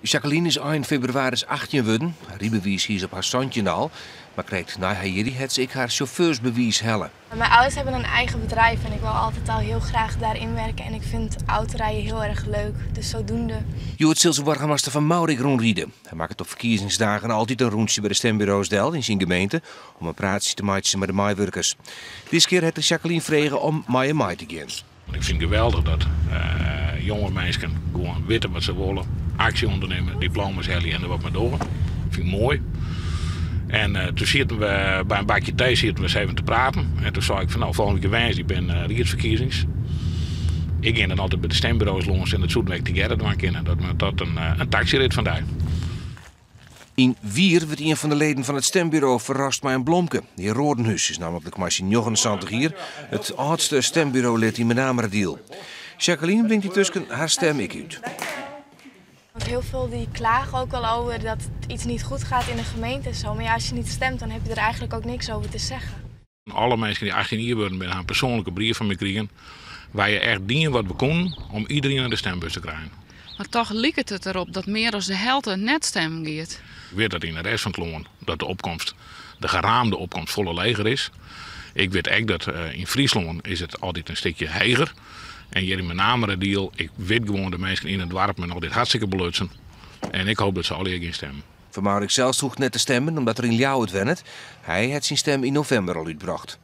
Jacqueline is eind februari 18 geworden. Haar rijbewijs is op haar standje al, maar krijgt na haar hier het ik haar chauffeursbewijs hellen. Mijn ouders hebben een eigen bedrijf en ik wil altijd al heel graag daarin werken. En ik vind autorijden heel erg leuk, dus zodoende. Joert Silse burgemeester van Maurik rondrijden. Hij maakt op verkiezingsdagen altijd een rondje bij de stembureaus Del in zijn gemeente om een praatje te maken met de maaiwerkers. Deze keer heeft Jacqueline vregen om maai te gaan. Ik vind het geweldig dat jonge mensen gewoon weten wat ze willen, actie ondernemen, diploma's halen en er wat maar door. Dat vind ik mooi. En toen zitten we bij een bakje thee zitten we eens even te praten. En toen zei ik van nou, volgende keer wijs, ik ben riedsverkiezings. Ik ging dan altijd bij de stembureaus langs en het zoetwerk together doen kennen. Dat een taxirit vandaag. In Wier werd een van de leden van het stembureau verrast met een blomke. De heer Rodenhuis is namelijk maar 79 hier, het oudste stembureaulid in Menamerdeel. Jacqueline brengt intussen haar stem uit. Want heel veel die klagen ook wel over dat iets niet goed gaat in de gemeente en zo. Maar ja, als je niet stemt, dan heb je er eigenlijk ook niks over te zeggen. Alle mensen die 18 jaar worden, hebben een persoonlijke brief van me kregen. Waar je echt dingen wat we konden om iedereen naar de stembus te krijgen. Maar toch lijkt het erop dat meer dan de helft net stemmen gaat. Ik weet dat in de rest van het land dat de geraamde opkomst volle leger is. Ik weet ook dat in Friesland is het altijd een stukje heger. En hier in Menamerdeel, ik weet gewoon de mensen in het dorp met al dit hartstikke belutsen. En ik hoop dat ze alle gaan stemmen. Van Maurik zelf vroeg net te stemmen omdat er in Ljouwert wennet. Hij had zijn stem in november al uitgebracht.